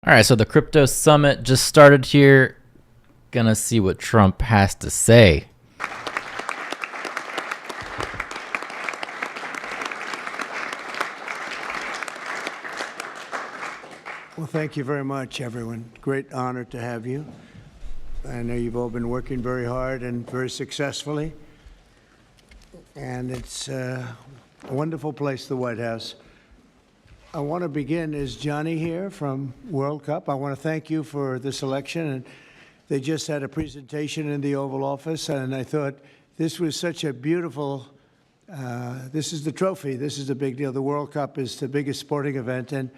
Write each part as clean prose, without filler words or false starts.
All right, so the crypto summit just started here. Gonna see what Trump has to say. Well, thank you very much, everyone. Great honor to have you. I know you've all been working very hard and very successfully. And it's a wonderful place, the White House. I want to begin. Is Johnny here from World Cup? I want to thank you for this election. And they just had a presentation in the Oval Office, and I thought this was such a beautiful, this is the trophy. This is the big deal. The World Cup is the biggest sporting event, and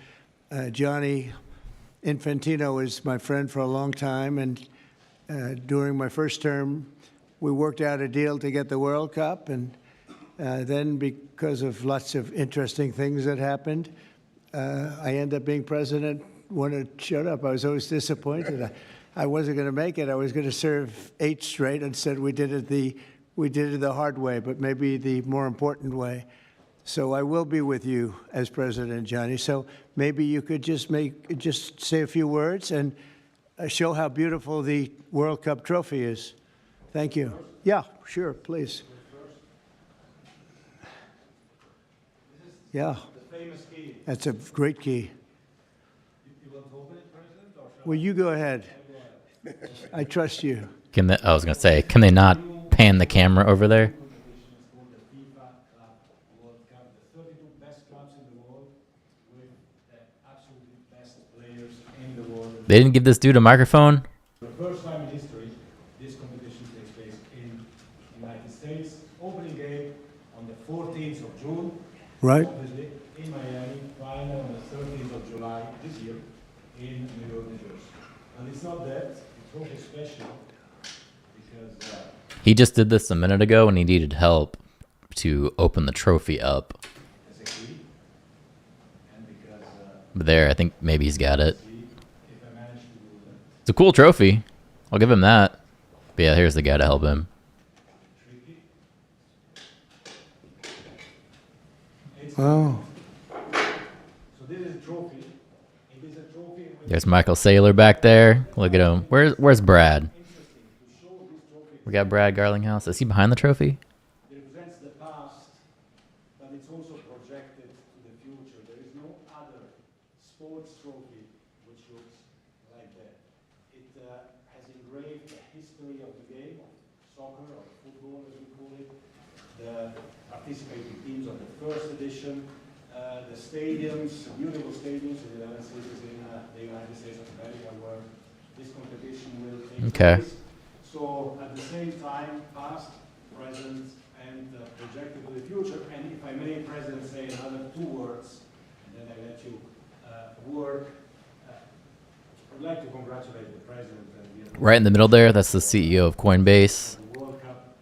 Johnny Infantino is my friend for a long time, and during my first term, we worked out a deal to get the World Cup, and then because of lots of interesting things that happened, I ended up being president. Wanted to shut up. I was always disappointed. I wasn't going to make it. I was going to serve 8 straight. Instead, we did it the hard way, but maybe the more important way. So I will be with you as president, Johnny. So maybe you could just say a few words and show how beautiful the World Cup trophy is. Thank you. Yeah, sure, please. Yeah. The famous key. That's a great key. You want to open it, President? Well, you go ahead. I trust you. I was gonna say, can they not pan the camera over there? They didn't give this dude a microphone? For the first time in history, this competition takes place in the United States. Opening game on the 14th of June. Right. Obviously, in Miami, final on the 13th of July this year in New York, New Jersey. And it's not that, it's really special because He just did this a minute ago and he needed help to open the trophy up. as a key, and because But there, I think maybe he's got it. if I manage to do that, It's a cool trophy. I'll give him that. But yeah, here's the guy to help him. tricky. Oh. So this is a trophy. It is a trophy with There's Michael Saylor back there. Look at him. Where's Brad? interesting to show this trophy. We got Brad Garlinghouse. Is he behind the trophy? It represents the past, but it's also projected to the future. There is no other sports trophy which looks like that. It has engraved the history of the game, of soccer, or football as we call it, the participating teams of the first edition, the stadiums, beautiful stadiums in 11 cities in the United States of America where this competition will take Okay. place. So at the same time, past, present, and projected to the future. And if I may, President, say another 2 words, and then I let you work. I'd like to congratulate the President and the Right in the middle there, that's the CEO of Coinbase. the World Cup,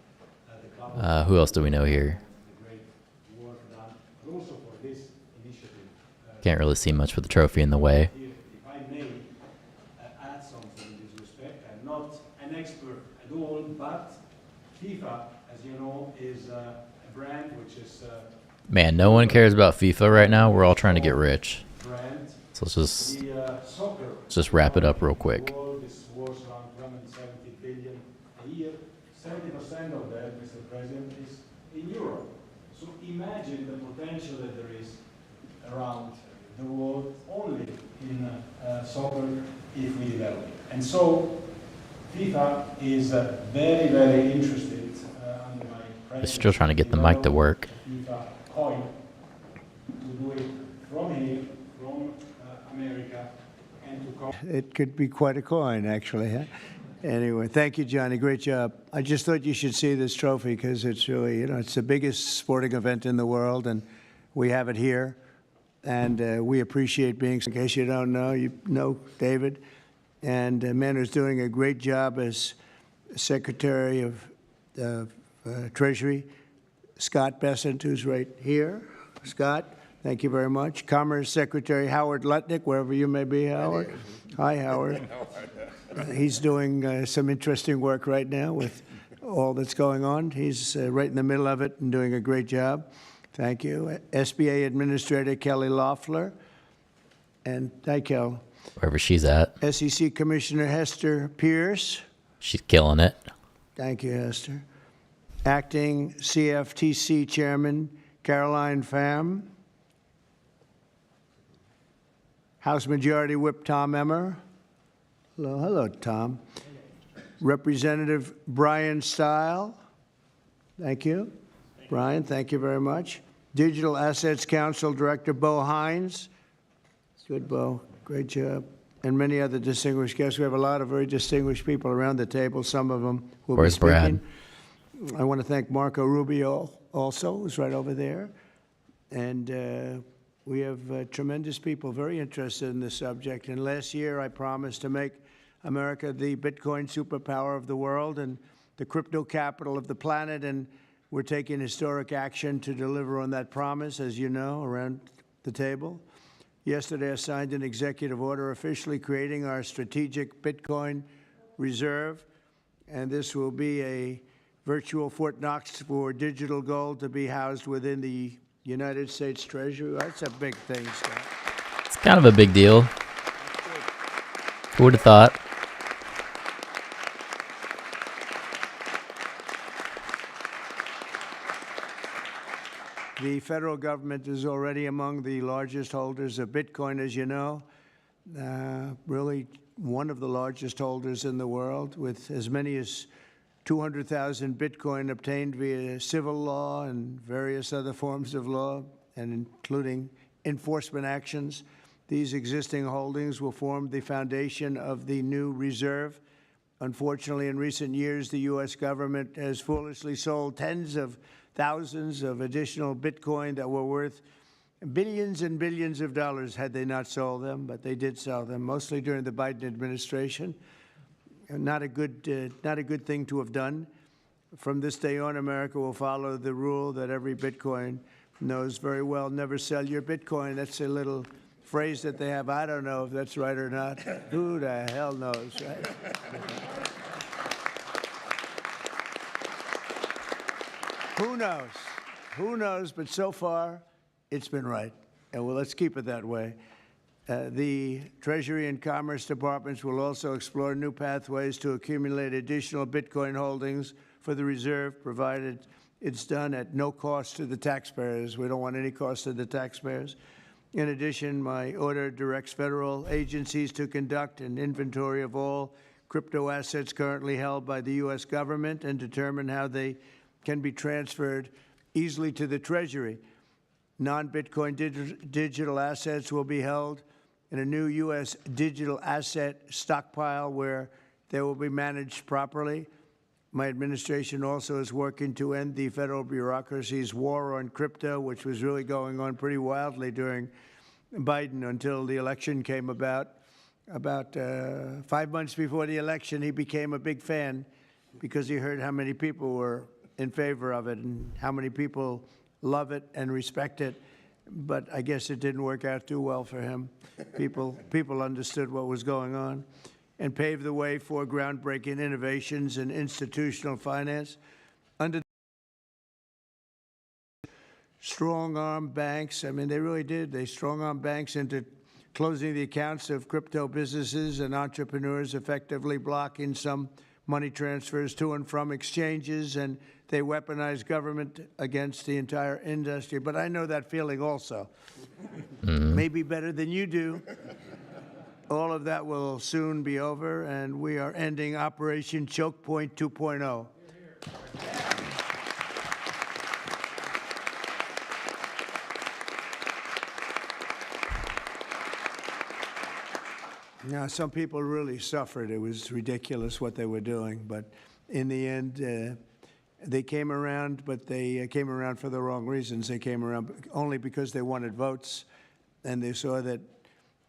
the club, Who else do we know here? the great work done, but also for this initiative. Can't really see much with the trophy in the way. Here, if I may add something in this respect, I'm not an expert at all, but FIFA, as you know, is a brand which is Man, no one cares about FIFA right now. We're all trying to get rich. brand. So let's Soccer. just wrap it up real quick. The world is worth around 270 billion a year. 70% of that, Mr. President, is in Europe. So imagine the potential that there is around the world only in soccer if we develop it. And so FIFA is very, very interested under my They're still trying to get the mic to work. FIFA coin to do it from here, from America, and to come. It could be quite a coin, actually. Huh? Anyway, thank you, Johnny. Great job. I just thought you should see this trophy because it's really, it's the biggest sporting event in the world, and we have it here. And we appreciate being, in case you don't know, you know David. And a man who's doing a great job as Secretary of Treasury, Scott Bessent, who's right here. Scott, thank you very much. Commerce Secretary Howard Lutnick, wherever you may be, Howard. Hi, Howard. He's doing some interesting work right now with all that's going on. He's right in the middle of it and doing a great job. Thank you. SBA Administrator Kelly Loeffler. And hi, Kel. wherever she's at. SEC Commissioner Hester Pierce. She's killing it. Thank you, Hester. Acting CFTC Chairman Caroline Pham. House Majority Whip Tom Emmer. Hello, Tom. Representative Brian Stile. Thank you. Brian, thank you very much. Digital Assets Council Director Bo Hines. Good, Bo. Great job. And many other distinguished guests. We have a lot of very distinguished people around the table. Some of them will Where's be speaking. Brad? I want to thank Marco Rubio also, who's right over there. And we have tremendous people very interested in this subject. And last year, I promised to make America the Bitcoin superpower of the world and the crypto capital of the planet. And we're taking historic action to deliver on that promise, as you know, around the table. Yesterday, I signed an executive order officially creating our strategic Bitcoin reserve. And this will be a virtual Fort Knox for digital gold to be housed within the United States Treasury. That's a big thing, Scott. It's kind of a big deal. Who would have thought? The federal government is already among the largest holders of Bitcoin, as you know. Really one of the largest holders in the world, with as many as 200,000 Bitcoin obtained via civil law and various other forms of law, and including enforcement actions. These existing holdings will form the foundation of the new reserve. Unfortunately, in recent years, the U.S. government has foolishly sold tens of thousands of additional Bitcoin that were worth billions and billions of dollars had they not sold them, but they did sell them, mostly during the Biden administration. Not a good thing to have done. From this day on, America will follow the rule that every Bitcoin knows very well: never sell your Bitcoin. That's a little phrase that they have. I don't know if that's right or not. Who the hell knows, right? Who knows? Who knows? But so far, it's been right. And well, let's keep it that way. The Treasury and Commerce Departments will also explore new pathways to accumulate additional Bitcoin holdings for the reserve, provided it's done at no cost to the taxpayers. We don't want any cost to the taxpayers. In addition, my order directs federal agencies to conduct an inventory of all crypto assets currently held by the U.S. government and determine how they can be transferred easily to the Treasury. Non-Bitcoin digital assets will be held in a new U.S. digital asset stockpile where they will be managed properly. My administration also is working to end the federal bureaucracy's war on crypto, which was really going on pretty wildly during Biden until the election came about. About 5 months before the election, he became a big fan because he heard how many people were in favor of it and how many people love it and respect it. But I guess it didn't work out too well for him. People understood what was going on and paved the way for groundbreaking innovations in institutional finance. Under strong-arm banks, I mean, they really did. They strong-arm banks into closing the accounts of crypto businesses and entrepreneurs, effectively blocking some money transfers to and from exchanges, and they weaponized government against the entire industry. But I know that feeling also. Maybe better than you do. All of that will soon be over, and we are ending Operation Choke Point 2.0. Now, some people really suffered. It was ridiculous what they were doing. But in the end, they came around, but they came around for the wrong reasons. They came around only because they wanted votes, and they saw that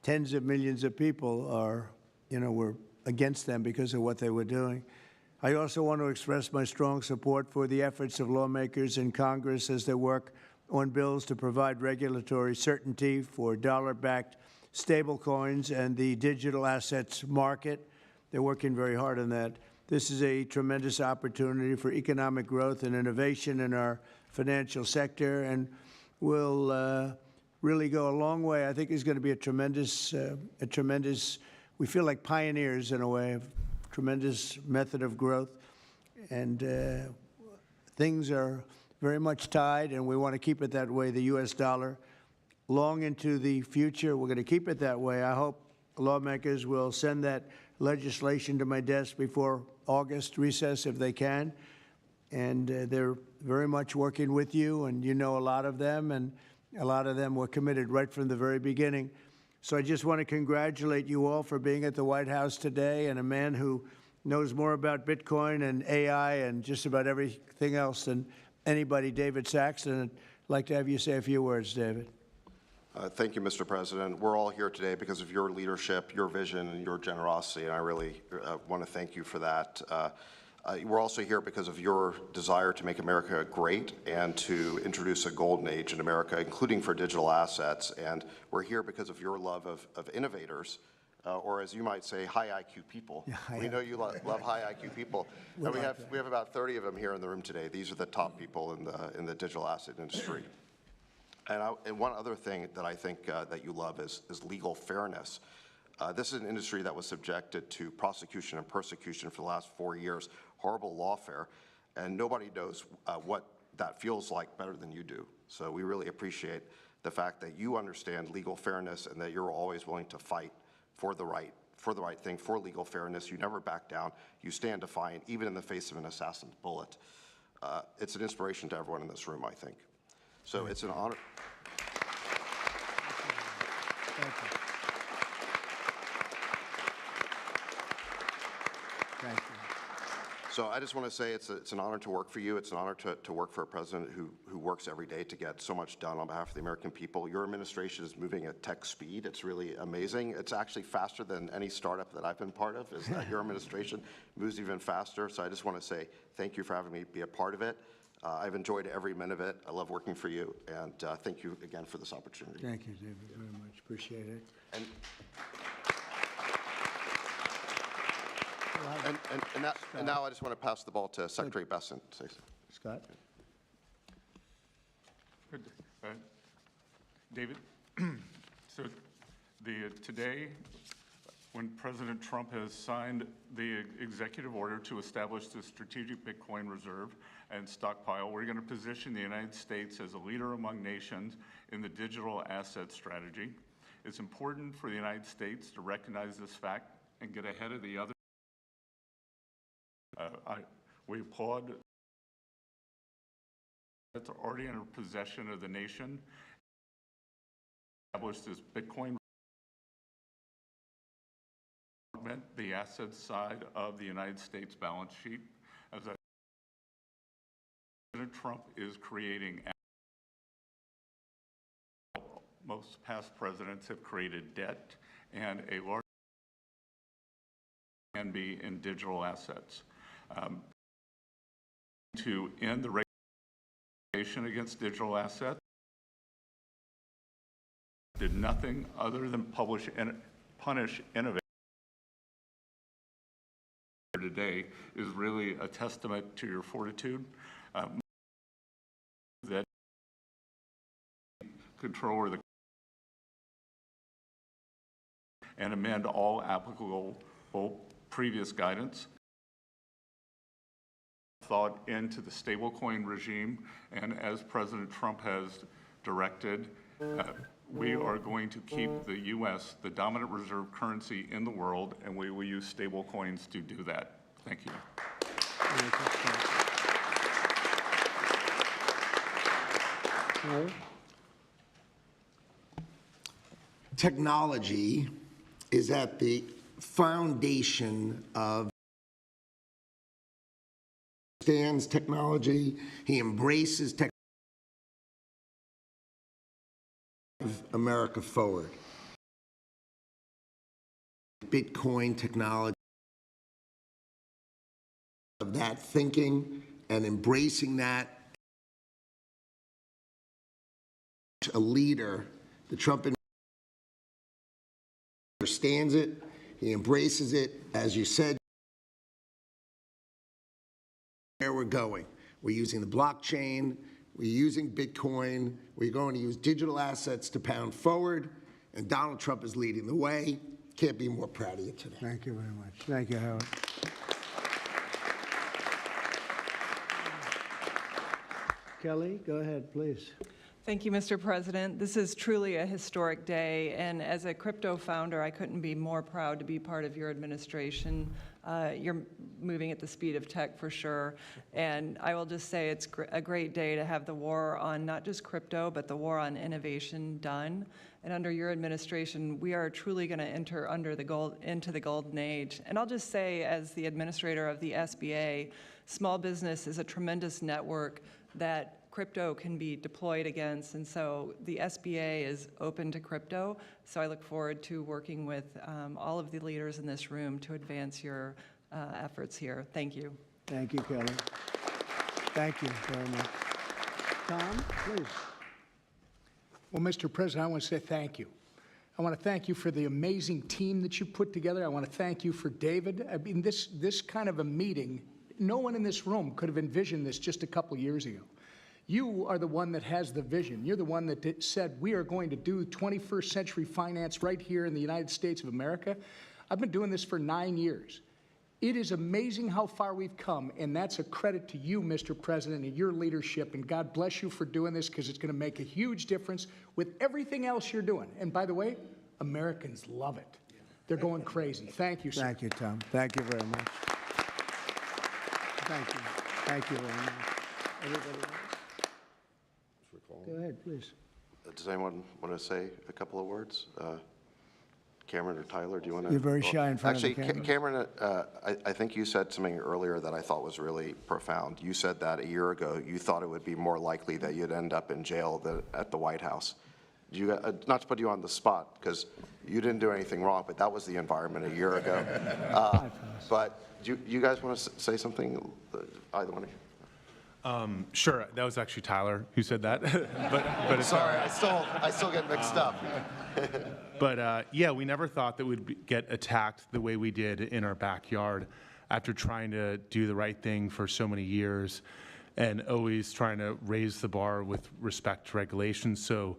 tens of millions of people were against them because of what they were doing. I also want to express my strong support for the efforts of lawmakers in Congress as they work on bills to provide regulatory certainty for dollar-backed stablecoins and the digital assets market. They're working very hard on that. This is a tremendous opportunity for economic growth and innovation in our financial sector, and will really go a long way. I think he's going to be a tremendous, we feel like pioneers in a way, of tremendous method of growth. And things are very much tied, and we want to keep it that way, the U.S. dollar, long into the future. We're going to keep it that way. I hope lawmakers will send that legislation to my desk before August recess if they can. And they're very much working with you, and you know a lot of them, and a lot of them were committed right from the very beginning. So I just want to congratulate you all for being at the White House today, and a man who knows more about Bitcoin and AI and just about everything else than anybody, David Saxton. I'd like to have you say a few words, David. Thank you, Mr. President. We're all here today because of your leadership, your vision, and your generosity, and I really want to thank you for that. We're also here because of your desire to make America great and to introduce a golden age in America, including for digital assets. And we're here because of your love of innovators, or as you might say, high IQ people. Yeah, we know you love high IQ people. And we have about 30 of them here in the room today. These are the top people in the digital asset industry. And one other thing that I think that you love is legal fairness. This is an industry that was subjected to prosecution and persecution for the last 4 years, horrible lawfare, and nobody knows what that feels like better than you do. So we really appreciate the fact that you understand legal fairness and that you're always willing to fight for the right thing, for legal fairness. You never back down. You stand defiant, even in the face of an assassin's bullet. It's an inspiration to everyone in this room, I think. So it's an honor. Thank you. Thank you. So I just want to say it's an honor to work for you. It's an honor to work for a president who works every day to get so much done on behalf of the American people. Your administration is moving at tech speed. It's really amazing. It's actually faster than any startup that I've been part of. Is that your administration moves even faster. So I just want to say thank you for having me be a part of it. I've enjoyed every minute of it. I love working for you, and thank you again for this opportunity. Thank you, David, very much. Appreciate it. And now I just want to pass the ball to Secretary Besson. Scott? Good. David, so today, when President Trump has signed the executive order to establish the strategic Bitcoin reserve and stockpile, we're going to position the United States as a leader among nations in the digital asset strategy. It's important for the United States to recognize this fact and get ahead of the other. We applaud that's already in possession of the nation. Established this Bitcoin augment the asset side of the United States balance sheet. As President Trump is creating, most past presidents have created debt, and a large can be in digital assets. To end the regulation against digital assets, did nothing other than punish innovators. Today is really a testament to your fortitude. That controller the and amend all applicable previous guidance. Thought into the stablecoin regime, and as President Trump has directed, we are going to keep the U.S. the dominant reserve currency in the world, and we will use stablecoins to do that. Thank you. Technology is at the foundation of understands technology. He embraces technology. America forward. Bitcoin technology, of that thinking and embracing that. A leader, the Trump understands it, he embraces it, as you said, where we're going. We're using the blockchain, we're using Bitcoin, we're going to use digital assets to pound forward, and Donald Trump is leading the way. Can't be more proud of you today. Thank you very much. Thank you, Howard. Kelly, go ahead, please. Thank you, Mr. President. This is truly a historic day, and as a crypto founder, I couldn't be more proud to be part of your administration. You're moving at the speed of tech for sure, and I will just say it's a great day to have the war on not just crypto, but the war on innovation done. And under your administration, we are truly going to enter into the golden age. And I'll just say, as the administrator of the SBA, small business is a tremendous network that crypto can be deployed against, and so the SBA is open to crypto. So I look forward to working with all of the leaders in this room to advance your efforts here. Thank you. Thank you, Kelly. Thank you very much. Tom, please. Well, Mr. President, I want to say thank you. I want to thank you for the amazing team that you put together. I want to thank you for David. I mean, this kind of a meeting, no one in this room could have envisioned this just a couple years ago. You are the one that has the vision. You're the one that said, we are going to do 21st century finance right here in the United States of America. I've been doing this for 9 years. It is amazing how far we've come, and that's a credit to you, Mr. President, and your leadership, and God bless you for doing this, because it's going to make a huge difference with everything else you're doing. And by the way, Americans love it. They're going crazy. Thank you, sir. Thank you, Tom. Thank you very much. Thank you. Thank you very much. Everybody else? Go ahead, please. Does anyone want to say a couple of words? Cameron or Tyler, do you want to? You're very shy in front of the Actually, camera. Cameron, I think you said something earlier that I thought was really profound. You said that a year ago you thought it would be more likely that you'd end up in jail than at the White House. Not to put you on the spot, because you didn't do anything wrong, but that was the environment a year ago. But do you guys want to say something, either one of you? Sure, that was actually Tyler who said that. but it's Sorry, I still get mixed up. But yeah, we never thought that we'd get attacked the way we did in our backyard after trying to do the right thing for so many years and always trying to raise the bar with respect to regulations. So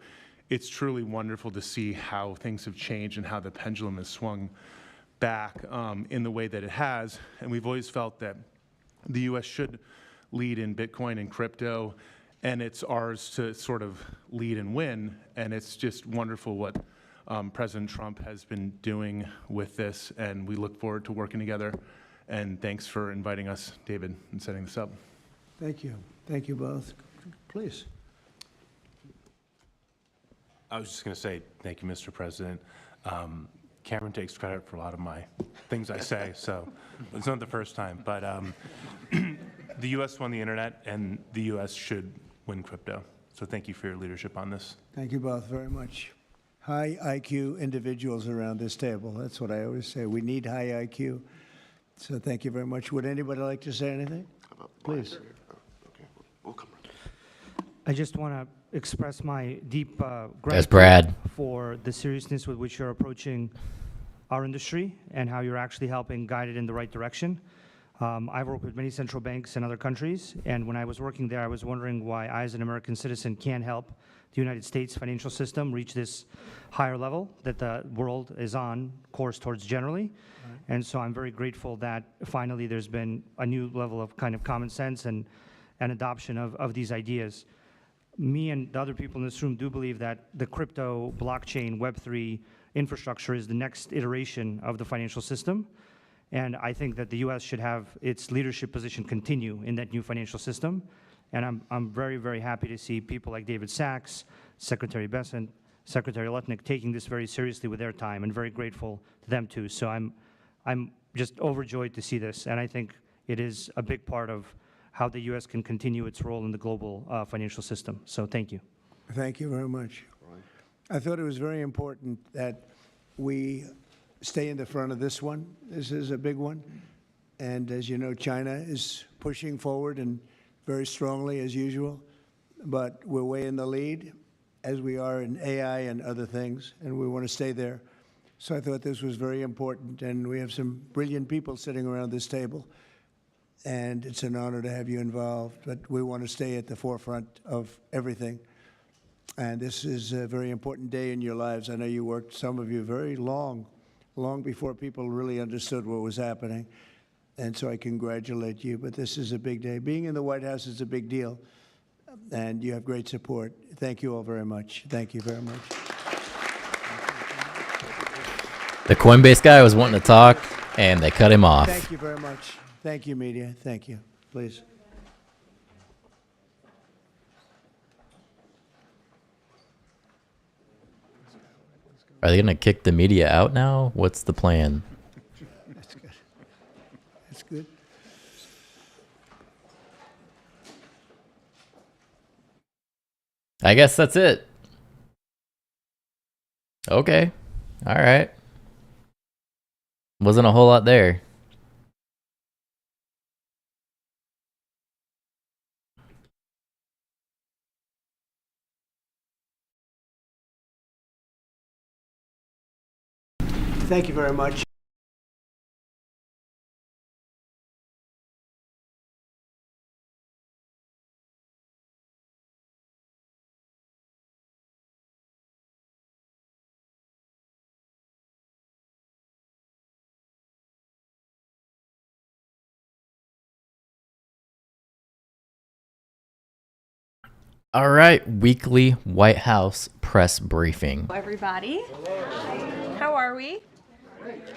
it's truly wonderful to see how things have changed and how the pendulum has swung back in the way that it has. And we've always felt that the U.S. should lead in Bitcoin and crypto, and it's ours to sort of lead and win. And it's just wonderful what President Trump has been doing with this, and we look forward to working together. And thanks for inviting us, David, and setting this up. Thank you. Thank you both. Please. I was just going to say thank you, Mr. President. Cameron takes credit for a lot of my things I say, so it's not the first time. But the U.S. won the internet, and the U.S. should win crypto. So thank you for your leadership on this. Thank you both very much. High IQ individuals around this table. That's what I always say. We need high IQ. So thank you very much. Would anybody like to say anything? Please. Okay, we'll come. I just want to express my deep That's gratitude Brad. for the seriousness with which you're approaching our industry and how you're actually helping guide it in the right direction. I've worked with many central banks in other countries, and when I was working there, I was wondering why I, as an American citizen, can't help the United States financial system reach this higher level that the world is on course towards generally. Right. And so I'm very grateful that finally there's been a new level of kind of common sense and adoption of these ideas. Me and the other people in this room do believe that the crypto, blockchain, Web3 infrastructure is the next iteration of the financial system. And I think that the U.S. should have its leadership position continue in that new financial system. And I'm very, very happy to see people like David Sachs, Secretary Bessent, Secretary Lutnick taking this very seriously with their time, and very grateful to them too. So I'm just overjoyed to see this, and I think it is a big part of how the U.S. can continue its role in the global financial system. So thank you. Thank you very much. I thought it was very important that we stay in the front of this one. This is a big one. And as you know, China is pushing forward and very strongly as usual. But we're way in the lead, as we are in AI and other things, and we want to stay there. So I thought this was very important, and we have some brilliant people sitting around this table. and it's an honor to have you involved. But we want to stay at the forefront of everything. And this is a very important day in your lives. I know you worked, some of you, very long before people really understood what was happening. And so I congratulate you. But this is a big day. Being in the White House is a big deal. And you have great support. Thank you all very much. Thank you very much. The Coinbase guy was wanting to talk, and they cut him off. Thank you very much. Thank you, media. Thank you. Please. Are they going to kick the media out now? What's the plan? That's good. That's good. I guess that's it. Okay. All right. Wasn't a whole lot there. Thank you very much. All right. Weekly White House press briefing. Hello, everybody. How are we?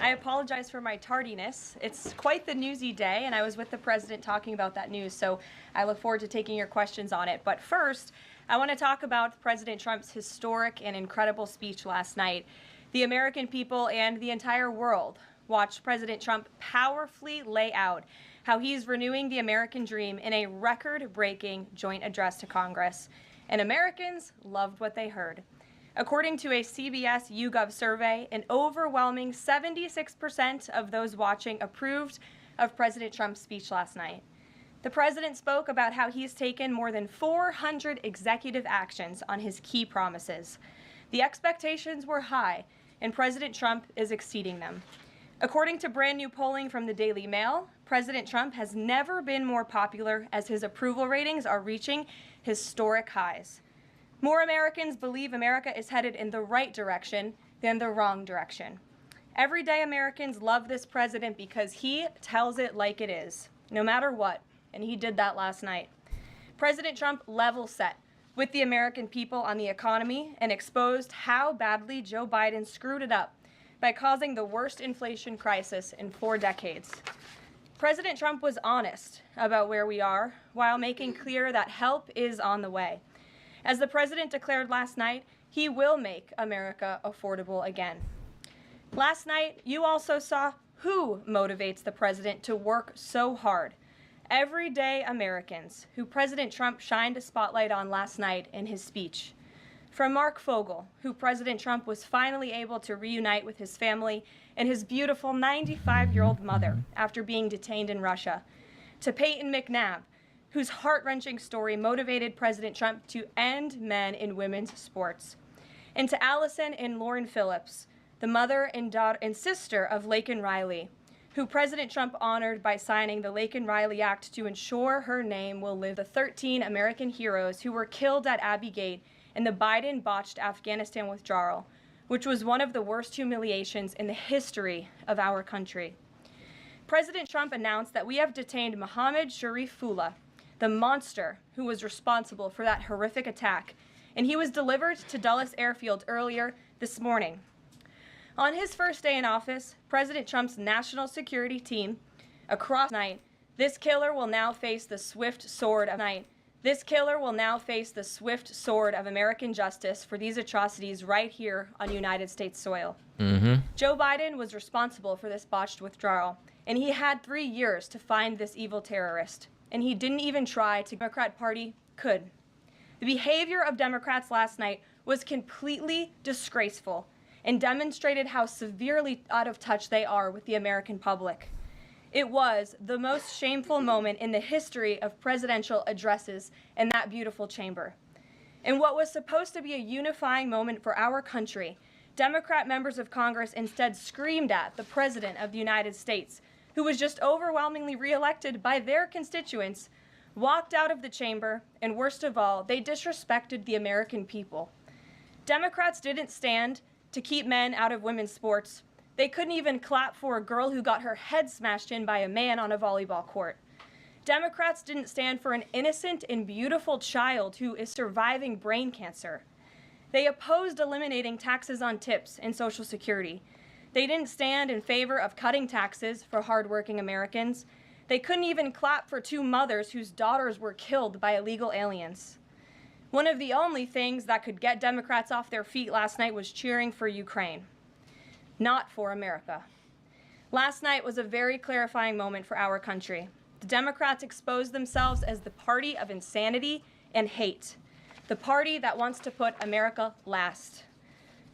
I apologize for my tardiness. It's quite the newsy day, and I was with the president talking about that news, so I look forward to taking your questions on it. But first, I want to talk about President Trump's historic and incredible speech last night. The American people and the entire world watched President Trump powerfully lay out how he's renewing the American dream in a record-breaking joint address to Congress. And Americans loved what they heard. According to a CBS YouGov survey, an overwhelming 76% of those watching approved of President Trump's speech last night. The president spoke about how he's taken more than 400 executive actions on his key promises. The expectations were high, and President Trump is exceeding them. According to brand new polling from the Daily Mail, President Trump has never been more popular as his approval ratings are reaching historic highs. More Americans believe America is headed in the right direction than the wrong direction. Everyday Americans love this president because he tells it like it is, no matter what, and he did that last night. President Trump level set with the American people on the economy and exposed how badly Joe Biden screwed it up by causing the worst inflation crisis in 4 decades. President Trump was honest about where we are while making clear that help is on the way. As the president declared last night, he will make America affordable again. Last night, you also saw who motivates the president to work so hard. Everyday Americans, who President Trump shined a spotlight on last night in his speech. From Mark Fogel, who President Trump was finally able to reunite with his family and his beautiful 95-year-old mother after being detained in Russia, to Peyton McNabb, whose heart-wrenching story motivated President Trump to end men in women's sports, and to Allison and Lauren Phillips, the mother and daughter and sister of Laken Riley, who President Trump honored by signing the Laken Riley Act to ensure her name will live. The 13 American heroes who were killed at Abbey Gate in the Biden-botched Afghanistan withdrawal, which was one of the worst humiliations in the history of our country. President Trump announced that we have detained Mohammed Sharifullah, the monster who was responsible for that horrific attack, and he was delivered to Dulles Airfield earlier this morning. On his first day in office, President Trump's national security team, across night, this killer will now face the swift sword of night. This killer will now face the swift sword of American justice for these atrocities right here on United States soil. Joe Biden was responsible for this botched withdrawal, and he had 3 years to find this evil terrorist. And he didn't even try to. The Democrat Party could. The behavior of Democrats last night was completely disgraceful and demonstrated how severely out of touch they are with the American public. It was the most shameful moment in the history of presidential addresses in that beautiful chamber. In what was supposed to be a unifying moment for our country, Democrat members of Congress instead screamed at the President of the United States, who who was just overwhelmingly reelected by their constituents, walked out of the chamber, and worst of all, they disrespected the American people. Democrats didn't stand to keep men out of women's sports. They couldn't even clap for a girl who got her head smashed in by a man on a volleyball court. Democrats didn't stand for an innocent and beautiful child who is surviving brain cancer. They opposed eliminating taxes on tips and Social Security. They didn't stand in favor of cutting taxes for hardworking Americans. They couldn't even clap for two mothers whose daughters were killed by illegal aliens. One of the only things that could get Democrats off their feet last night was cheering for Ukraine, not for America. Last night was a very clarifying moment for our country. The Democrats exposed themselves as the party of insanity and hate, the party that wants to put America last.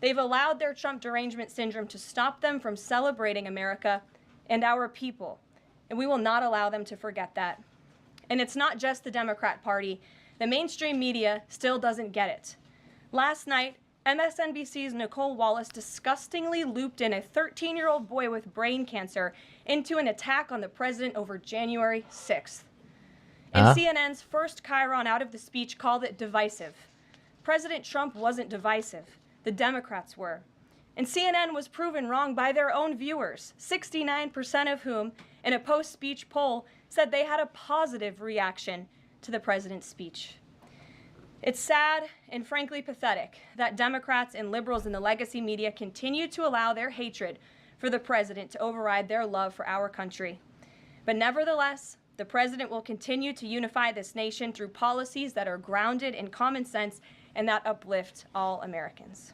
They've allowed their Trump derangement syndrome to stop them from celebrating America and our people, and we will not allow them to forget that. And it's not just the Democrat Party. The mainstream media still doesn't get it. Last night, MSNBC's Nicole Wallace disgustingly looped in a 13-year-old boy with brain cancer into an attack on the president over January 6th. And CNN's first chyron out of the speech called it divisive. President Trump wasn't divisive. The Democrats were. And CNN was proven wrong by their own viewers, 69% of whom, in a post-speech poll, said they had a positive reaction to the president's speech. It's sad and frankly pathetic that Democrats and liberals in the legacy media continue to allow their hatred for the president to override their love for our country. But nevertheless, the president will continue to unify this nation through policies that are grounded in common sense and that uplift all Americans.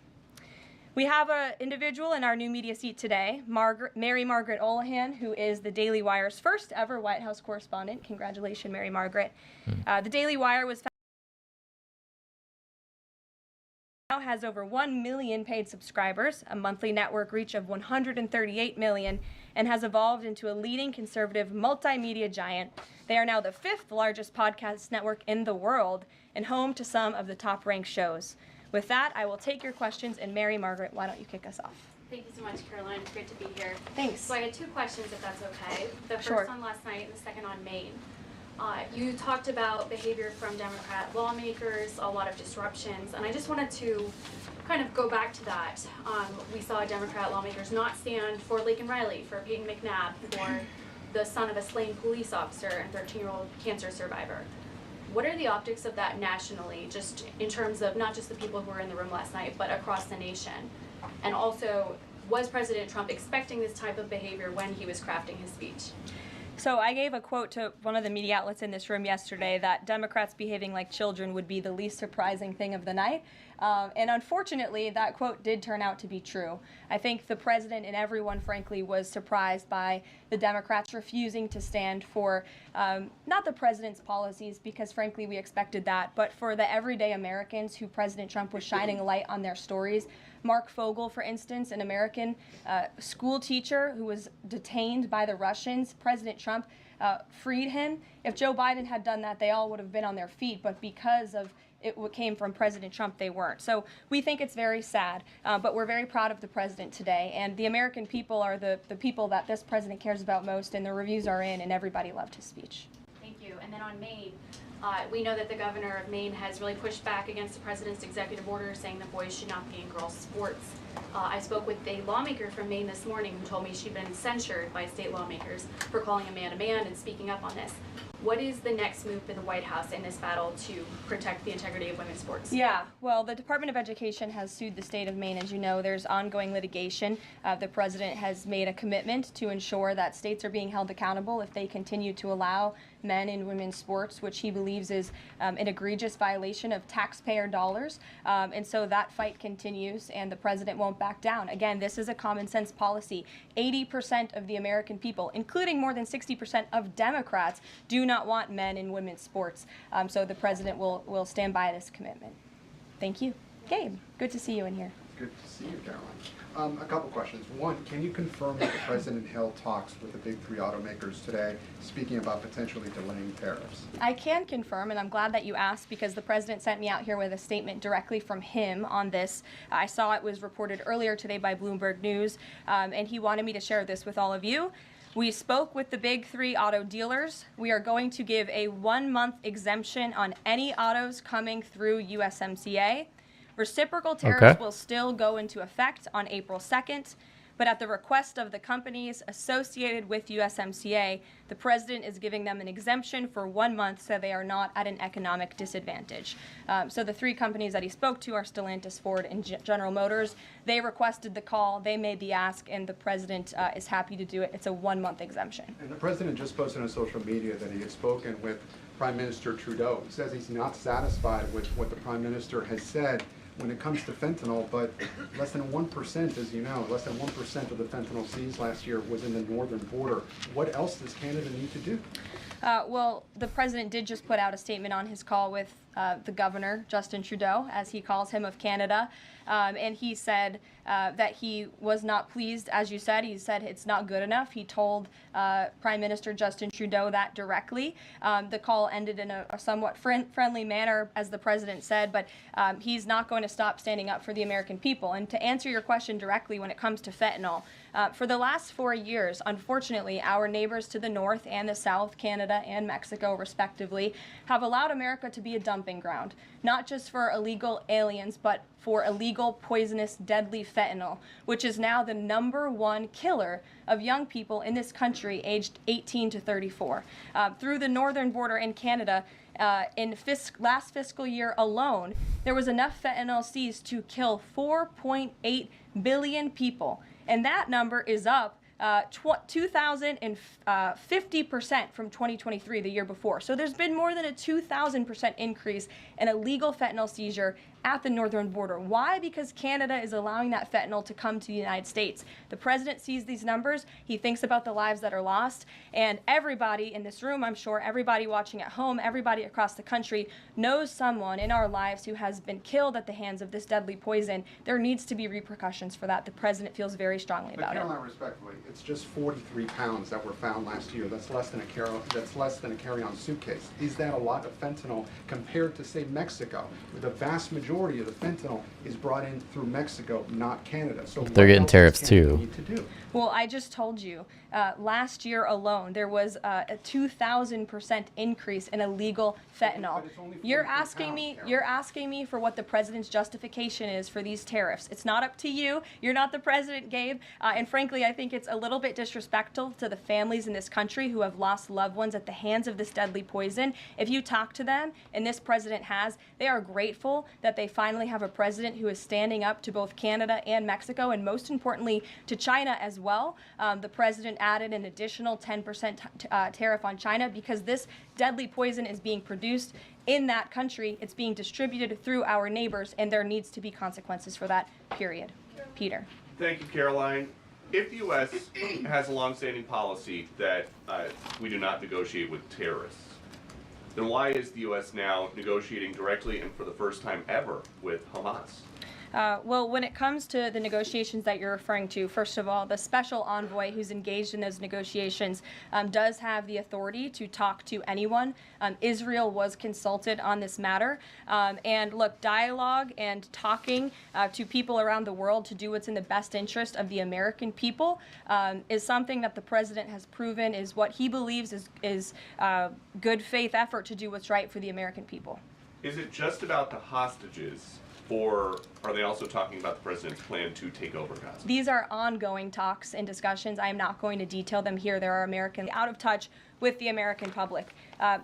We have an individual in our new media seat today, Mary Margaret Olohan, who is the Daily Wire's first ever White House correspondent. Congratulations, Mary Margaret. The Daily Wire was now has over 1 million paid subscribers, a monthly network reach of 138 million, and has evolved into a leading conservative multimedia giant. They are now the 5th largest podcast network in the world and home to some of the top-ranked shows. With that, I will take your questions, and Mary Margaret, why don't you kick us off? Thank you so much, Caroline. It's great to be here. Thanks. So I had 2 questions, if that's okay. The first Sure. on last night and the second on Maine. You talked about behavior from Democrat lawmakers, a lot of disruptions, and I just wanted to kind of go back to that. We saw Democrat lawmakers not stand for Laken Riley, for Peyton McNabb, for the son of a slain police officer and 13-year-old cancer survivor. What are the optics of that nationally, just in terms of not just the people who were in the room last night, but across the nation? And also, was President Trump expecting this type of behavior when he was crafting his speech? So I gave a quote to one of the media outlets in this room yesterday that Democrats behaving like children would be the least surprising thing of the night. And unfortunately, that quote did turn out to be true. I think the president and everyone, frankly, was surprised by the Democrats refusing to stand for not the president's policies, because frankly we expected that, but for the everyday Americans who President Trump was shining a light on their stories. Mark Fogel, for instance, an American school teacher who was detained by the Russians. President Trump freed him. If Joe Biden had done that, they all would have been on their feet, but because of it came from President Trump, they weren't. So we think it's very sad, but we're very proud of the president today. And the American people are the people that this president cares about most, and the reviews are in, and everybody loved his speech. Thank you. And then on Maine, we know that the governor of Maine has really pushed back against the president's executive order saying that boys should not be in girls' sports. I spoke with a lawmaker from Maine this morning who told me she'd been censured by state lawmakers for calling a man and speaking up on this. What is the next move for the White House in this battle to protect the integrity of women's sports? Yeah, well, the Department of Education has sued the state of Maine. As you know, there's ongoing litigation. The president has made a commitment to ensure that states are being held accountable if they continue to allow men in women's sports, which he believes is an egregious violation of taxpayer dollars. And so that fight continues, and the president won't back down. Again, this is a common sense policy. 80% of the American people, including more than 60% of Democrats, do not want men in women's sports. So the president will stand by this commitment. Thank you. Gabe, good to see you in here. Good to see you, Caroline. A couple questions. One, can you confirm that the president held talks with the big 3 automakers today, speaking about potentially delaying tariffs? I can confirm, and I'm glad that you asked, because the president sent me out here with a statement directly from him on this. I saw it was reported earlier today by Bloomberg News, and he wanted me to share this with all of you. We spoke with the big 3 auto dealers. We are going to give a 1-month exemption on any autos coming through USMCA. Reciprocal tariffs will still go into effect on April 2nd, but at the request of the companies associated with USMCA, the president is giving them an exemption for 1 month so they are not at an economic disadvantage. So the 3 companies that he spoke to are Stellantis, Ford, and General Motors. They requested the call, they made the ask, and the president is happy to do it. It's a 1-month exemption. And the president just posted on social media that he had spoken with Prime Minister Trudeau. He says he's not satisfied with what the Prime Minister has said when it comes to fentanyl, but less than 1%, as you know, less than 1% of the fentanyl seized last year was in the northern border. What else does Canada need to do? Well, the president did just put out a statement on his call with the governor, Justin Trudeau, as he calls him, of Canada. And he said that he was not pleased, as you said. He said it's not good enough. He told Prime Minister Justin Trudeau that directly. The call ended in a somewhat friendly manner, as the president said, but he's not going to stop standing up for the American people. And to answer your question directly when it comes to fentanyl, for the last 4 years, unfortunately, our neighbors to the north and the south, Canada and Mexico respectively, have allowed America to be a dumping ground, not just for illegal aliens, but for illegal, poisonous, deadly fentanyl, which is now the #1 killer of young people in this country aged 18 to 34. Through the northern border in Canada, in last fiscal year alone, there was enough fentanyl seized to kill 4.8 billion people. And that number is up 2,050% from 2023, the year before. So there's been more than a 2,000% increase in illegal fentanyl seizure at the northern border. Why? Because Canada is allowing that fentanyl to come to the United States. The president sees these numbers. He thinks about the lives that are lost. And everybody in this room, I'm sure, everybody watching at home, everybody across the country knows someone in our lives who has been killed at the hands of this deadly poison. There needs to be repercussions for that. The president feels very strongly about it. But Caroline, respectfully, it's just 43 pounds that were found last year. That's less than a carry-on suitcase. Is that a lot of fentanyl compared to, say, Mexico, where the vast majority of the fentanyl is brought in through Mexico, not Canada? So they're getting tariffs too. Need to do? Well, I just told you, last year alone, there was a 2,000% increase in illegal fentanyl. You're asking me for what the president's justification is for these tariffs. It's not up to you. You're not the president, Gabe. And frankly, I think it's a little bit disrespectful to the families in this country who have lost loved ones at the hands of this deadly poison. If you talk to them, and this president has, they are grateful that they finally have a president who is standing up to both Canada and Mexico, and most importantly, to China as well. The president added an additional 10% tariff on China because this deadly poison is being produced in that country. It's being distributed through our neighbors, and there needs to be consequences for that, period. Peter. Thank you, Caroline. If the U.S. has a longstanding policy that we do not negotiate with terrorists, then why is the U.S. now negotiating directly and for the first time ever with Hamas? Well, when it comes to the negotiations that you're referring to, first of all, the special envoy who's engaged in those negotiations does have the authority to talk to anyone. Israel was consulted on this matter. And look, dialogue and talking to people around the world to do what's in the best interest of the American people is something that the president has proven is what he believes is good faith effort to do what's right for the American people. Is it just about the hostages? Or are they also talking about the president's plan to take over Gaza? These are ongoing talks and discussions. I am not going to detail them here. There are Americans out of touch with the American public.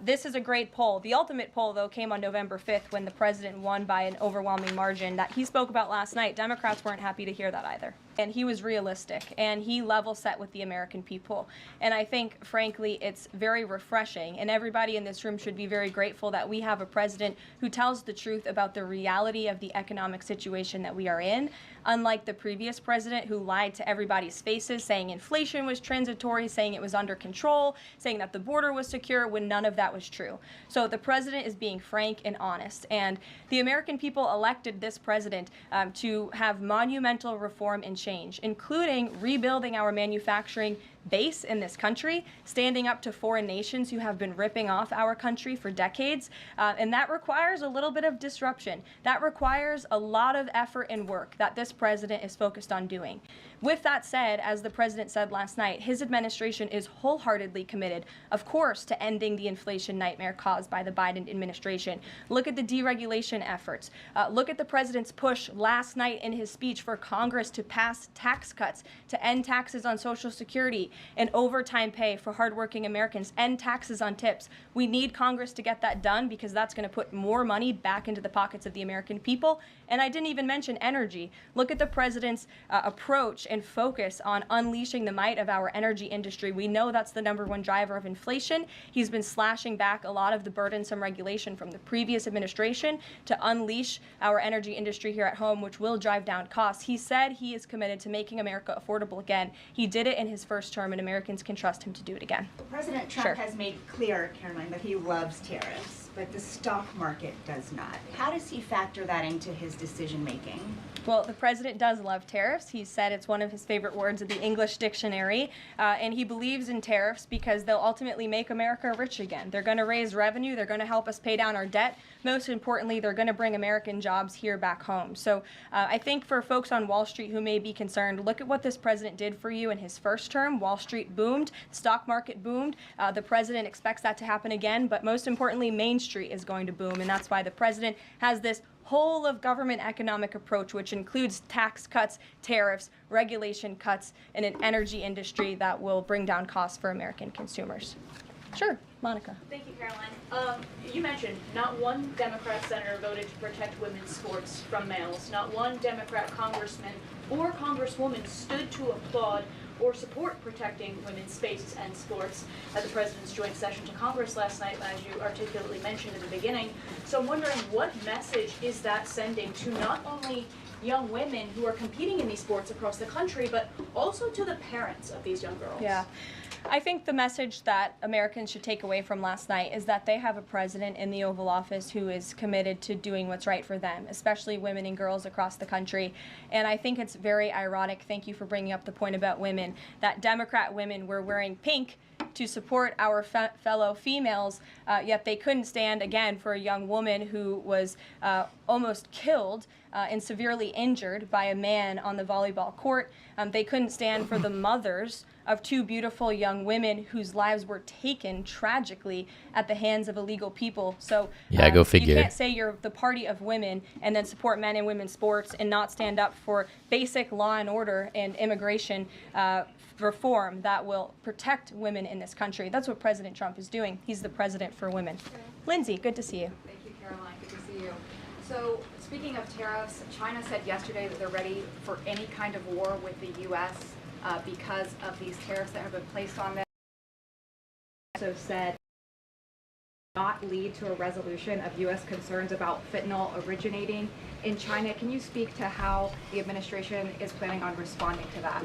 This is a great poll. The ultimate poll, though, came on November 5th when the president won by an overwhelming margin that he spoke about last night. Democrats weren't happy to hear that either. And he was realistic, and he level set with the American people. And I think, frankly, it's very refreshing, and everybody in this room should be very grateful that we have a president who tells the truth about the reality of the economic situation that we are in, unlike the previous president who lied to everybody's faces, saying inflation was transitory, saying it was under control, saying that the border was secure, when none of that was true. So the president is being frank and honest, and the American people elected this president to have monumental reform and change, including rebuilding our manufacturing base in this country, standing up to foreign nations who have been ripping off our country for decades. And that requires a little bit of disruption. That requires a lot of effort and work that this president is focused on doing. With that said, as the president said last night, his administration is wholeheartedly committed, of course, to ending the inflation nightmare caused by the Biden administration. Look at the deregulation efforts. Look at the president's push last night in his speech for Congress to pass tax cuts, to end taxes on Social Security and overtime pay for hardworking Americans, end taxes on tips. We need Congress to get that done because that's going to put more money back into the pockets of the American people. And I didn't even mention energy. Look at the president's approach and focus on unleashing the might of our energy industry. We know that's the #1 driver of inflation. He's been slashing back a lot of the burdensome regulation from the previous administration to unleash our energy industry here at home, which will drive down costs. He said he is committed to making America affordable again. He did it in his first term, and Americans can trust him to do it again. President Trump has made clear, Caroline, that he loves tariffs, but the stock market does not. How does he factor that into his decision making? Well, the president does love tariffs. He said it's one of his favorite words in the English dictionary, and he believes in tariffs because they'll ultimately make America rich again. They're going to raise revenue. They're going to help us pay down our debt. Most importantly, they're going to bring American jobs here back home. So I think for folks on Wall Street who may be concerned, look at what this president did for you in his first term. Wall Street boomed. Stock market boomed. The president expects that to happen again. But most importantly, Main Street is going to boom. And that's why the president has this whole of government economic approach, which includes tax cuts, tariffs, regulation cuts, and an energy industry that will bring down costs for American consumers. Sure, Monica. Thank you, Caroline. You mentioned not one Democrat senator voted to protect women's sports from males. Not one Democrat congressman or congresswoman stood to applaud or support protecting women's spaces and sports at the president's joint session to Congress last night, as you articulately mentioned at the beginning. So I'm wondering, what message is that sending to not only young women who are competing in these sports across the country, but also to the parents of these young girls? Yeah. I think the message that Americans should take away from last night is that they have a president in the Oval Office who is committed to doing what's right for them, especially women and girls across the country. And I think it's very ironic, thank you for bringing up the point about women, that Democrat women were wearing pink to support our fellow females, yet they couldn't stand, again, for a young woman who was almost killed and severely injured by a man on the volleyball court. They couldn't stand for the mothers of two beautiful young women whose lives were taken tragically at the hands of illegal people. So yeah, go figure. You can't say you're the party of women and then support men and women's sports and not stand up for basic law and order and immigration reform that will protect women in this country. That's what President Trump is doing. He's the president for women. Lindsay, good to see you. Thank you, Caroline. Good to see you. So, speaking of tariffs, China said yesterday that they're ready for any kind of war with the U.S. Because of these tariffs that have been placed on them. Also said not lead to a resolution of U.S. concerns about fentanyl originating in China. Can you speak to how the administration is planning on responding to that?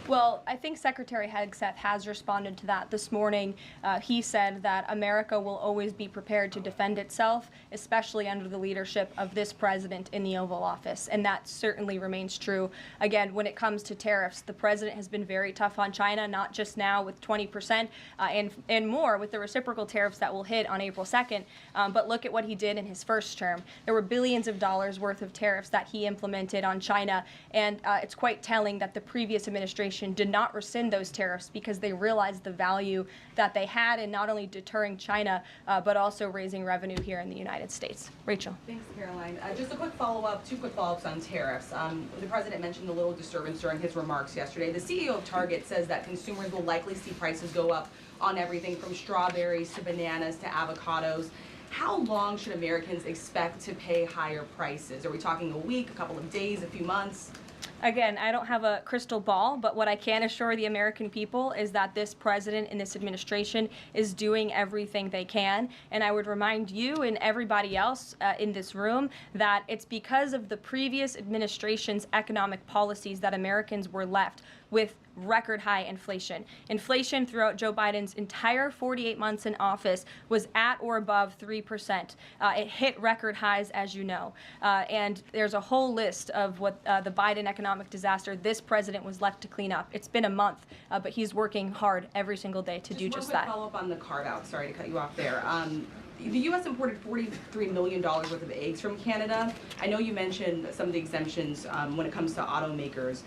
Well, I think Secretary Hegseth has responded to that this morning. He said that America will always be prepared to defend itself, especially under the leadership of this president in the Oval Office, and that certainly remains true. Again, when it comes to tariffs, the president has been very tough on China, not just now with 20% and more with the reciprocal tariffs that will hit on April 2nd, but look at what he did in his first term. There were billions of dollars worth of tariffs that he implemented on China, and it's quite telling that the previous administration did not rescind those tariffs because they realized the value that they had in not only deterring China, but also raising revenue here in the United States. Rachel. Thanks, Caroline. Just a quick follow-up, two quick follow-ups on tariffs. The president mentioned a little disturbance during his remarks yesterday. The CEO of Target says that consumers will likely see prices go up on everything from strawberries to bananas to avocados. How long should Americans expect to pay higher prices? Are we talking a week, a couple of days, a few months? Again, I don't have a crystal ball, but what I can assure the American people is that this president and this administration is doing everything they can. And I would remind you and everybody else in this room that it's because of the previous administration's economic policies that Americans were left with record high inflation. Inflation throughout Joe Biden's entire 48 months in office was at or above 3%. It hit record highs, as you know. And there's a whole list of what the Biden economic economic disaster this president was left to clean up. It's been a month, but he's working hard every single day to do just that. Follow up on the carve-out. Sorry to cut you off there. The U.S. imported $43 million worth of eggs from Canada. I know you mentioned some of the exemptions when it comes to automakers.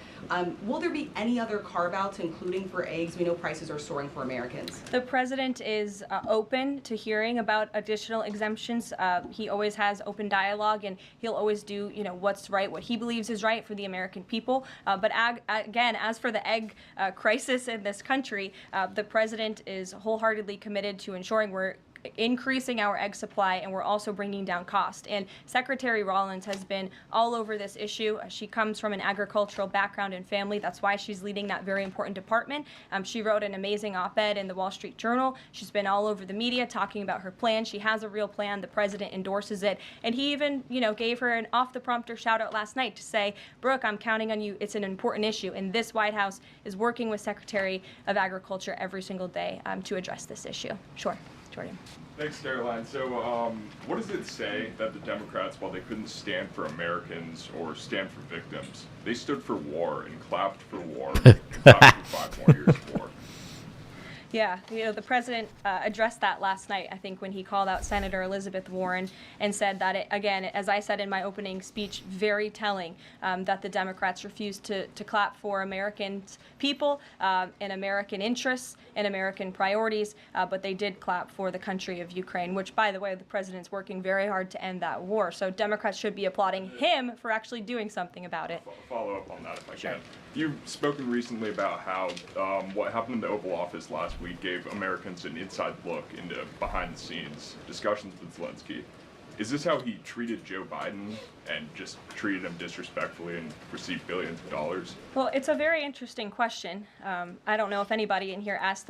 Will there be any other carve-outs, including for eggs? We know prices are soaring for Americans. The president is open to hearing about additional exemptions. He always has open dialogue, and he'll always do, what's right, what he believes is right for the American people. But again, as for the egg crisis in this country, the president is wholeheartedly committed to ensuring we're increasing our egg supply, and we're also bringing down cost. And Secretary Rollins has been all over this issue. She comes from an agricultural background and family. That's why she's leading that very important department. She wrote an amazing op-ed in the Wall Street Journal. She's been all over the media talking about her plan. She has a real plan. The president endorses it. And he even, gave her an off-the-prompter shout-out last night to say, Brooke, I'm counting on you. It's an important issue. And this White House is working with Secretary of Agriculture every single day to address this issue. Sure. Jordan. Thanks, Caroline. So what does it say that the Democrats, while they couldn't stand for Americans or stand for victims, they stood for war and clapped for war and clapped for 5 more years of war? Yeah, the president addressed that last night, I think, when he called out Senator Elizabeth Warren and said that, again, as I said in my opening speech, very telling that the Democrats refused to clap for American people and American interests and American priorities, but they did clap for the country of Ukraine, which, by the way, the president's working very hard to end that war. So Democrats should be applauding him for actually doing something about it. Follow up on that if I can. You've spoken recently about how what happened in the Oval Office last week gave Americans an inside look into behind-the-scenes discussions with Zelensky. Is this how he treated Joe Biden and just treated him disrespectfully and received billions of dollars? Well, it's a very interesting question. I don't know if anybody in here asked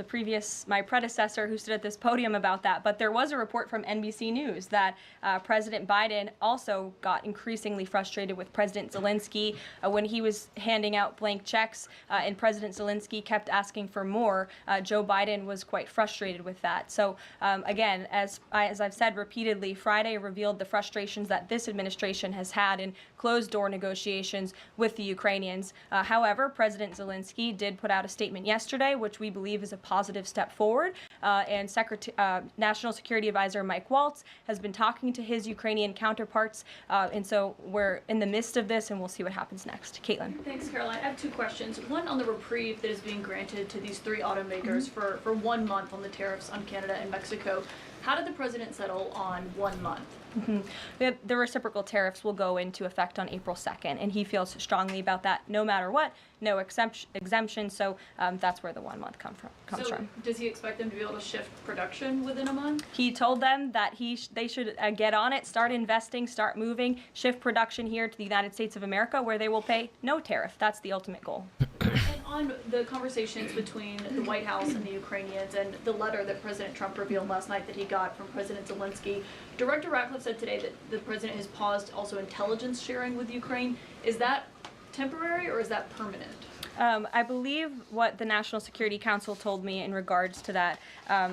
my predecessor who stood at this podium about that, but there was a report from NBC News that President Biden also got increasingly frustrated with President Zelensky when he was handing out blank checks and President Zelensky kept asking for more. Joe Biden was quite frustrated with that. So again, as I've said repeatedly, Friday revealed the frustrations that this administration has had in closed-door negotiations with the Ukrainians. However, President Zelensky did put out a statement yesterday, which we believe is a positive step forward, and National Security Advisor Mike Waltz has been talking to his Ukrainian counterparts, and so we're in the midst of this, and we'll see what happens next. Caitlin. Thanks, Caroline. I have 2 questions. One on the reprieve that is being granted to these 3 automakers for 1 month on the tariffs on Canada and Mexico. How did the president settle on 1 month? The reciprocal tariffs will go into effect on April 2nd, and he feels strongly about that no matter what, no exemption, so that's where the 1 month comes from. Does he expect them to be able to shift production within a month? He told them that they should get on it, start investing, start moving, shift production here to the United States of America, where they will pay no tariff. That's the ultimate goal. And on the conversations between the White House and the Ukrainians and the letter that President Trump revealed last night that he got from President Zelensky, Director Ratcliffe said today that the president has paused also intelligence sharing with Ukraine. Is that temporary or is that permanent? I believe what the National Security Council told me in regards to that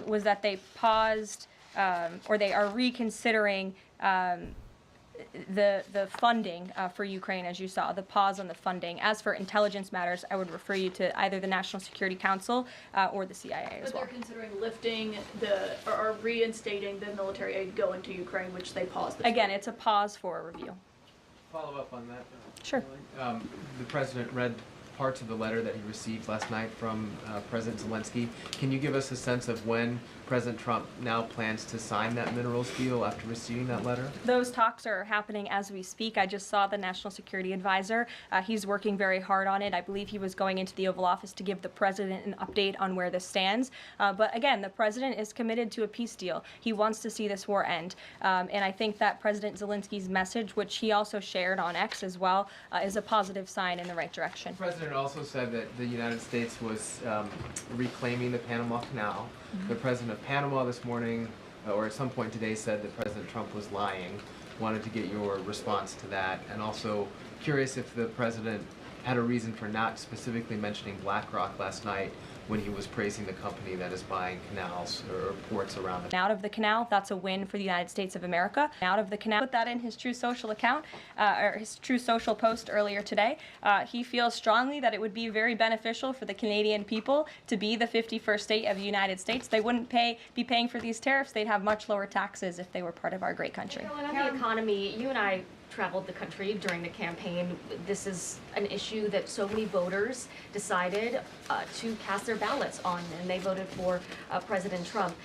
was that they paused or they are reconsidering the funding for Ukraine, as you saw, the pause on the funding. As for intelligence matters, I would refer you to either the National Security Council or the CIA as well. But they're considering lifting or reinstating the military aid going to Ukraine, which they paused. Again, it's a pause for a review. Follow up on that. Sure. The president read parts of the letter that he received last night from President Zelensky. Can you give us a sense of when President Trump now plans to sign that minerals deal after receiving that letter? Those talks are happening as we speak. I just saw the National Security Advisor. He's working very hard on it. I believe he was going into the Oval Office to give the president an update on where this stands. But again, the president is committed to a peace deal. He wants to see this war end. And I think that President Zelensky's message, which he also shared on X as well, is a positive sign in the right direction. The president also said that the United States was reclaiming the Panama Canal. The president of Panama this morning, or at some point today, said that President Trump was lying. Wanted to get your response to that, and also curious if the president had a reason for not specifically mentioning BlackRock last night when he was praising the company that is buying canals or ports around the Out of the canal, that's a win for the United States of America. Out of the canal, put that in his True Social account, or his True Social post earlier today. He feels strongly that it would be very beneficial for the Canadian people to be the 51st state of the United States. They wouldn't be paying for these tariffs. They'd have much lower taxes if they were part of our great country. On the economy, you and I traveled the country during the campaign. This is an issue that so many voters decided to cast their ballots on, and they voted for President Trump.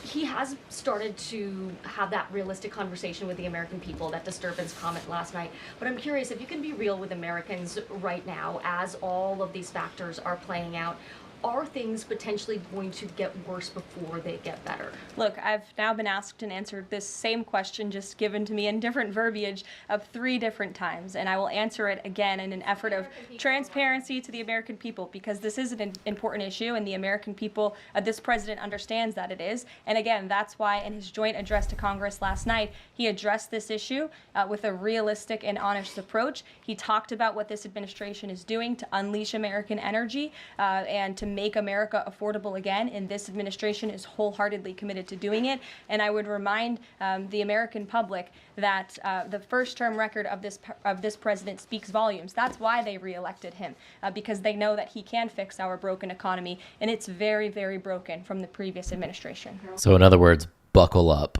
He has started to have that realistic conversation with the American people, that disturbance comment last night. But I'm curious if you can be real with Americans right now as all of these factors are playing out. Are things potentially going to get worse before they get better? Look, I've now been asked and answered this same question just given to me in different verbiage of 3 different times, and I will answer it again in an effort of transparency to the American people, because this is an important issue, and the American people, this president understands that it is. And again, that's why in his joint address to Congress last night, he addressed this issue with a realistic and honest approach. He talked about what this administration is doing to unleash American energy and to make America affordable again, and this administration is wholeheartedly committed to doing it. And I would remind the American public that the first-term record of this president speaks volumes. That's why they reelected him, because they know that he can fix our broken economy, and it's very, very broken from the previous administration. So in other words, buckle up.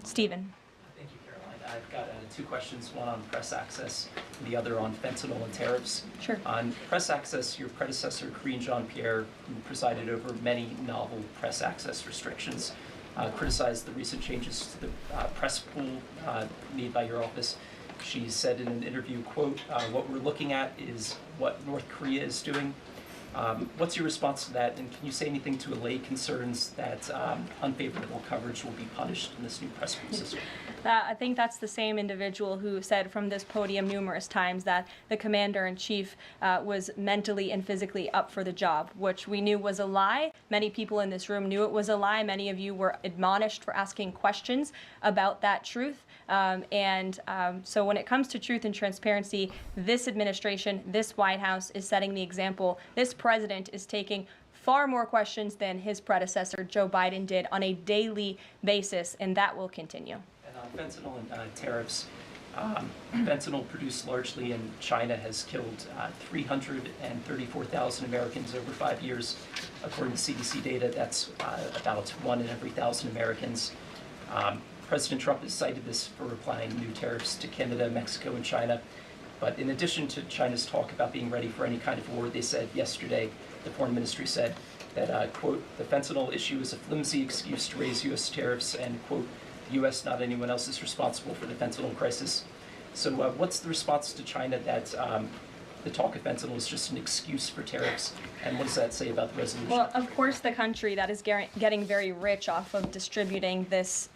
Stephen. Thank you, Caroline. I've got 2 questions, one on press access, and the other on fentanyl and tariffs. Sure. On press access, your predecessor, Karine Jean-Pierre, who presided over many novel press access restrictions, criticized the recent changes to the press pool made by your office. She said in an interview, quote, "What we're looking at is what North Korea is doing." What's your response to that, and can you say anything to allay concerns that unfavorable coverage will be punished in this new press pool system? I think that's the same individual who said from this podium numerous times that the commander-in-chief was mentally and physically up for the job, which we knew was a lie. Many people in this room knew it was a lie. Many of you were admonished for asking questions about that truth. So when it comes to truth and transparency, this administration, this White House is setting the example. This president is taking far more questions than his predecessor, Joe Biden, did on a daily basis, and that will continue. And on fentanyl and tariffs, fentanyl produced largely in China has killed 334,000 Americans over 5 years. According to CDC data, that's about 1 in every 1,000 Americans. President Trump has cited this for applying new tariffs to Canada, Mexico, and China. But in addition to China's talk about being ready for any kind of war, they said yesterday, the foreign ministry said that, quote, "The fentanyl issue is a flimsy excuse to raise U.S. tariffs," and, quote, "The U.S., not anyone else, is responsible for the fentanyl crisis." So what's the response to China that the talk of fentanyl is just an excuse for tariffs, and what does that say about the resolution? Well, of course, the country that is getting very rich off of distributing this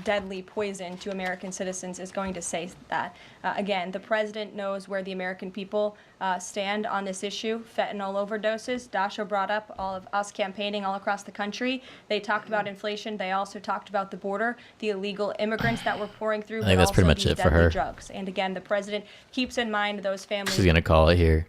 deadly poison to American citizens is going to say that. Again, the president knows where the American people stand on this issue. Fentanyl overdoses. Dasha brought up all of us campaigning all across the country. They talked about inflation. They also talked about the border, the illegal immigrants that we're pouring through, I think that's pretty much it for her. Drugs. And again, the president keeps in mind those families. She's going to call it here.